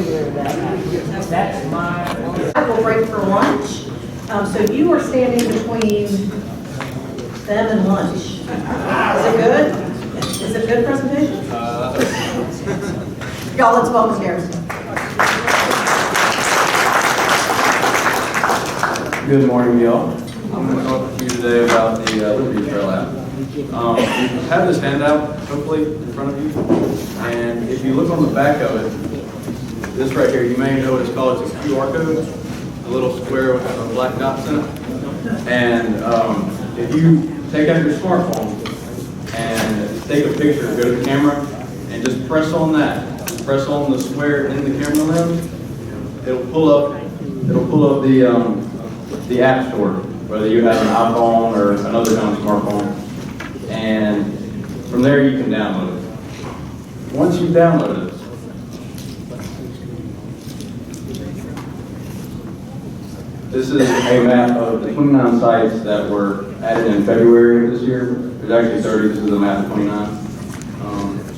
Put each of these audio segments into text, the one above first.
That's my. We'll break for lunch. So you are standing between them and lunch. Is it good? Is it a good presentation? Y'all, let's welcome Garrison. Good morning, y'all. I'm going to talk to you today about the Liberty Trail app. You have this handout, hopefully, in front of you. And if you look on the back of it, this right here, you may know what it's called. It's a QR code, a little square with a black dots in it. And if you take out your smartphone and take a picture, go to the camera, and just press on that. Just press on the square in the camera lens. It'll pull up the App Store, whether you have an iPhone or another kind of smartphone, and from there you can download it. Once you download it, this is a map of the 29 sites that were added in February of this year. There's actually 30, this is a map of 29.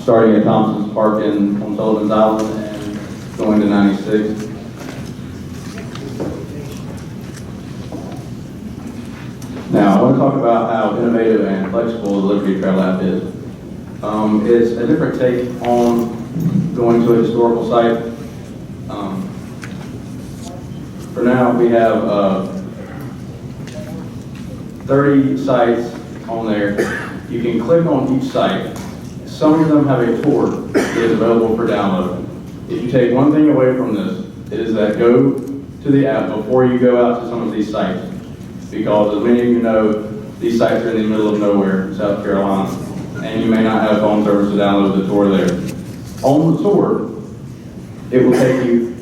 Starting at Thompson's Park on Sullivan's Island and going to 96. Now, I want to talk about how innovative and flexible the Liberty Trail app is. It's a different take on going to a historical site. For now, we have 30 sites on there. You can click on each site. Some of them have a tour that is available for download. If you take one thing away from this, it is that go to the app before you go out to some of these sites. Because as many of you know, these sites are in the middle of nowhere in South Carolina, and you may not have phone service to download the tour there. On the tour, it will take you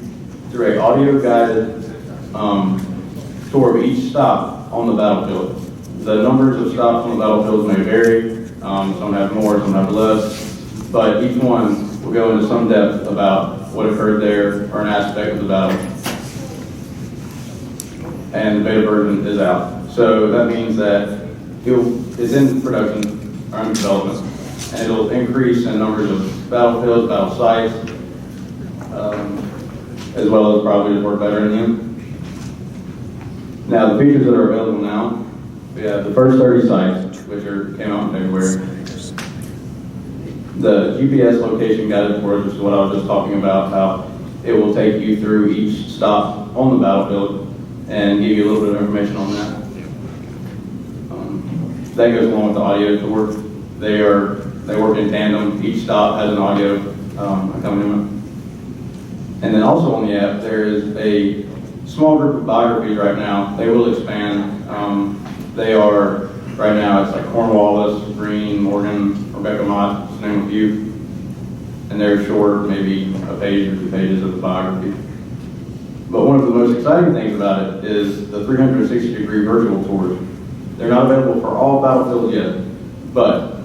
through an audio guided tour of each stop on the battlefield. The numbers of stops on the battlefields may vary. Some have more, some have less, but each one will go into some depth about what occurred there or an aspect of the battle. And the beta version is out. So that means that it's in production, or in development, and it'll increase in numbers of battlefields, battle sites, as well as probably work better in them. Now, the features that are available now, we have the first 30 sites, which came out in February. The GPS location guided tours, which is what I was just talking about, how it will take you through each stop on the battlefield and give you a little bit of information on that. That goes along with the audio tour. They work in tandem. Each stop has an audio accompaniment. And then also on the app, there is a small group of biographies right now. They will expand. They are, right now, it's like Cornwallis, Green, Morgan, Rebecca Mott, to name a few. And they're short, maybe a page or 2 pages of the biography. But one of the most exciting things about it is the 360-degree virtual tours. They're not available for all battlefields yet, but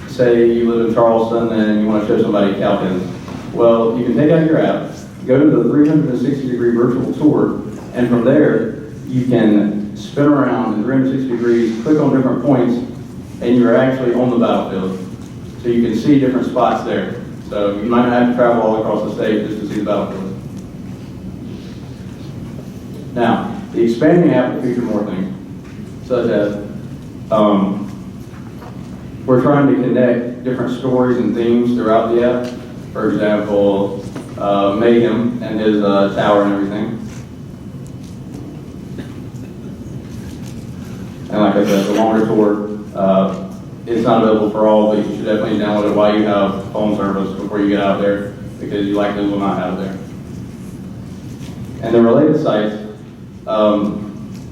say you live in Charleston and you want to show somebody Calkins. Well, you can take out your app, go to the 360-degree virtual tour, and from there you can spin around in 360 degrees, click on different points, and you're actually on the battlefield. So you can see different spots there. So you might not have to travel all across the state just to see the battlefield. Now, the expanding app will feature more things, such as we're trying to connect different stories and themes throughout the app. For example, Mayhem and his tower and everything. And like I said, the longer tour, it's not available for all, but you should definitely download it while you have phone service before you get out there, because you likely will not have it there. And the related sites,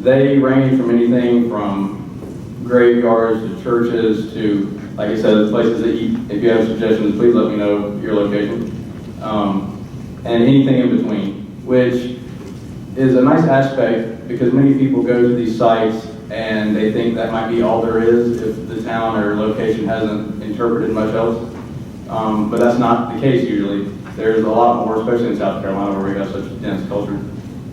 they range from anything from graveyards to churches to, like I said, places that if you have suggestions, please let me know your location. And anything in between, which is a nice aspect because many people go to these sites and they think that might be all there is if the town or location hasn't interpreted much else. But that's not the case usually. There's a lot more, especially in South Carolina where we have such a dense culture.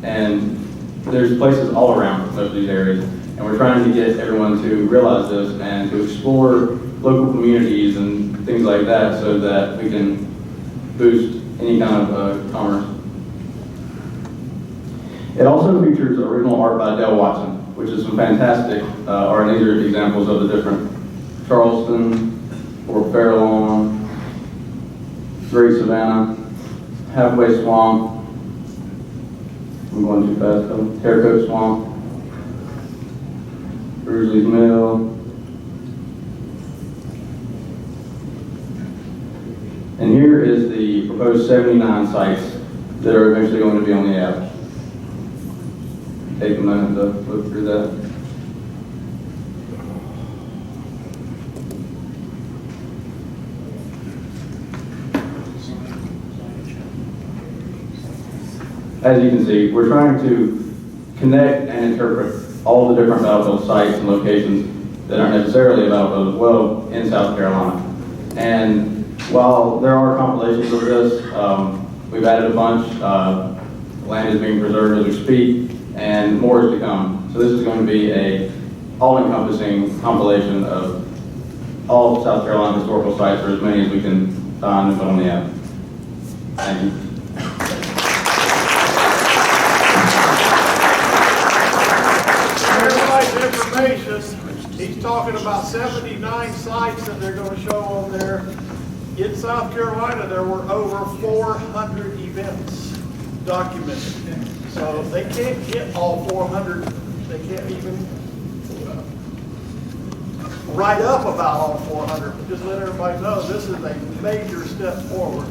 And there's places all around most of these areas. And we're trying to get everyone to realize this and to explore local communities and things like that so that we can boost any kind of commerce. It also features original art by Dale Watson, which is some fantastic art. And these are examples of the different Charleston, Fort Farallon, Great Savannah, Halfway Swamp. I'm going too fast though. Terracotta Swamp, Bruisley's Mill. And here is the proposed 79 sites that are eventually going to be on the app. Take a minute to look through that. As you can see, we're trying to connect and interpret all the different battlefield sites and locations that aren't necessarily a battlefield as well in South Carolina. And while there are compilations of this, we've added a bunch. Land is being preserved as we speak, and more is to come. So this is going to be a all-encompassing compilation of all of South Carolina historical sites, or as many as we can find and put on the app. Thank you. He's talking about 79 sites that they're going to show on there. In South Carolina, there were over 400 events documented. So they can't get all 400. They can't even write up about all 400. But just let everybody know this is a major step forward.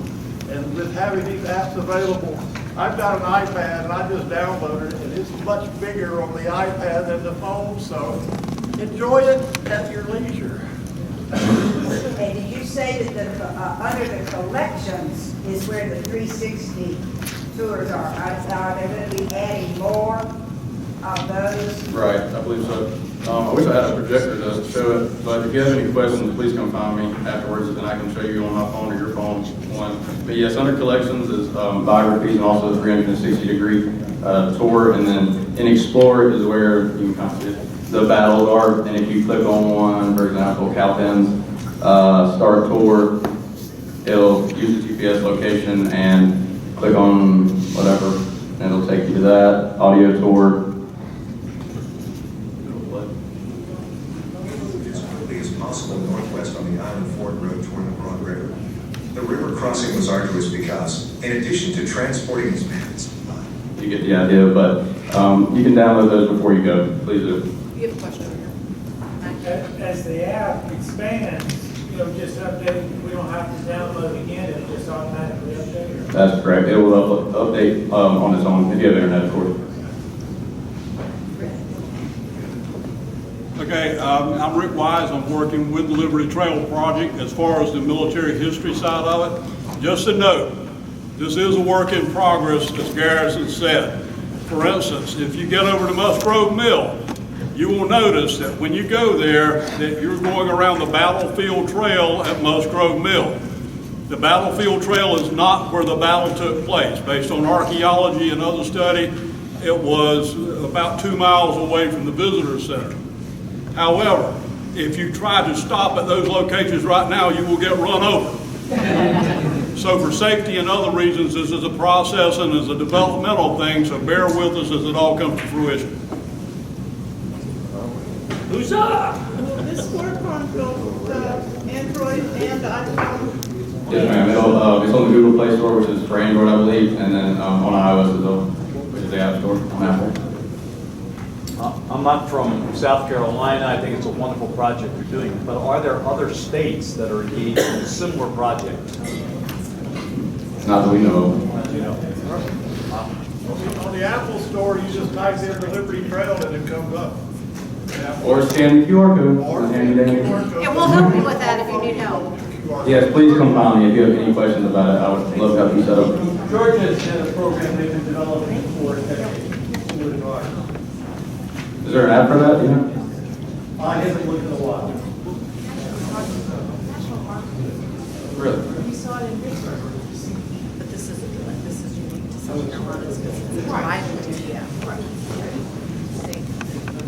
And with having these apps available, I've got an iPad and I just downloaded it, and it's much bigger on the iPad than the phone, so enjoy it at your leisure. And did you say that under the collections is where the 360 tours are? Are they going to be adding more of those? Right, I believe so. I wish I had a projector to show it, but if you have any questions, please come find me afterwards, and I can show you on my phone or your phone one. But yes, under collections is biographies and also a 360-degree tour, and then in Explore is where you can kind of see the battles are. And if you click on one, for example, Calpin's Start Tour, it'll use the GPS location and click on whatever, and it'll take you to that audio tour. Possible northwest on the Island Ford Road toward the Broad River. The river crossing was arduous because, in addition to transporting its mats, you get the idea, but you can download those before you go. Please do. You have a question over here. As the app expands, just update, we don't have to download again, it just automatically updates. That's correct. It will update on its own if you have internet, of course. Okay, I'm Rick Wise. I'm working with the Liberty Trail Project as far as the military history side of it. Just a note, this is a work in progress, as Garrison said. For instance, if you get over to Musgrove Mill, you will notice that when you go there, that you're going around the battlefield trail at Musgrove Mill. The battlefield trail is not where the battle took place. Based on archaeology and other study, it was about 2 miles away from the visitor center. However, if you try to stop at those locations right now, you will get run over. So for safety and other reasons, this is a process and is a developmental thing, so bear with us as it all comes to fruition. Huzzah! Will this work on both Android and iPhone? Yes, ma'am. It's on the Google Play Store, which is for Android, I believe, and then on iOS as well, which is the App Store on Apple. I'm not from South Carolina. I think it's a wonderful project you're doing, but are there other states that are engaged in a similar project? Not that we know of. You know? On the Apple Store, you just type in the Liberty Trail and it comes up. Or scan the QR code. Or Handy dandy. And we'll help you with that if you need help. Yes, please come find me if you have any questions about it. I would love to help you set up. Georgia's had a program they've been developing for decades. Is there an app for that? Yeah. I haven't looked in a while. Really? You saw it in Pittsburgh. But this is unique to South Carolina because it's a private PDF.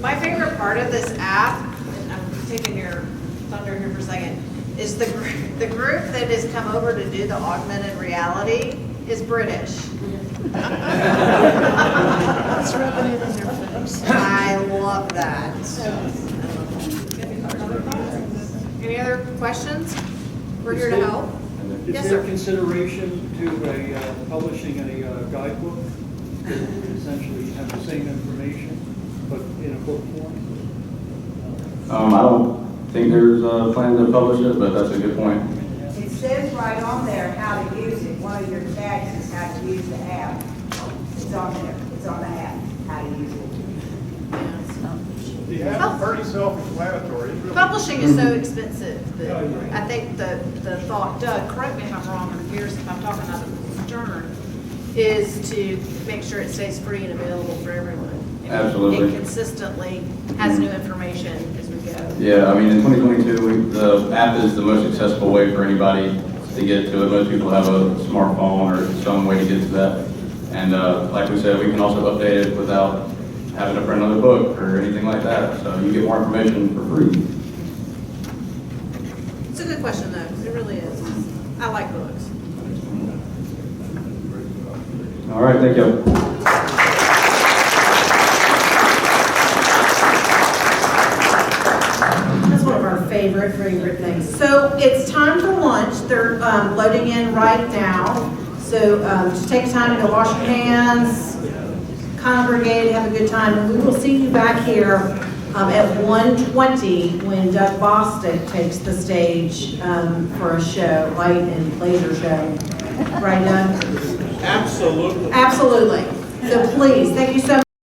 My favorite part of this app, and I'm taking your thunder here for a second, is the group that has come over to do the augmented reality. is British. It's rubbing it in their face. I love that. Any other questions? We're here to help. Yes, Is there sir. consideration to publishing a guidebook that would essentially have the same information, but in a book form? I don't think there's a plan to publish it, but that's a good point. It says right on there how to use it. One of your tags is how to use the app. It's on there. It's on the app, how to use it. The app's pretty self-explanatory. It's really- Publishing is so expensive that I think the thought, Doug, correct me if I'm wrong, or Garrison, if I'm talking out of turn, is to make sure it stays free and available for everyone. And Absolutely. it consistently has new information as we go. Yeah, I mean, in 2022, the app is the most accessible way for anybody to get to it. Most people have a smartphone or some way to get to that. And like we said, we can also update it without having to print another book or anything like that. So you get more information for free. It's a good question, though. It really is. I like books. All right, thank you. That's one of our favorite things. So it's time for lunch. They're loading in right now. So just take time to go wash your hands, congregate, have a good time. And we will see you back here at 1:20 when Doug Bostic takes the stage for a show, light and laser show. Right, Doug? Absolutely. Absolutely. So please, thank you so much.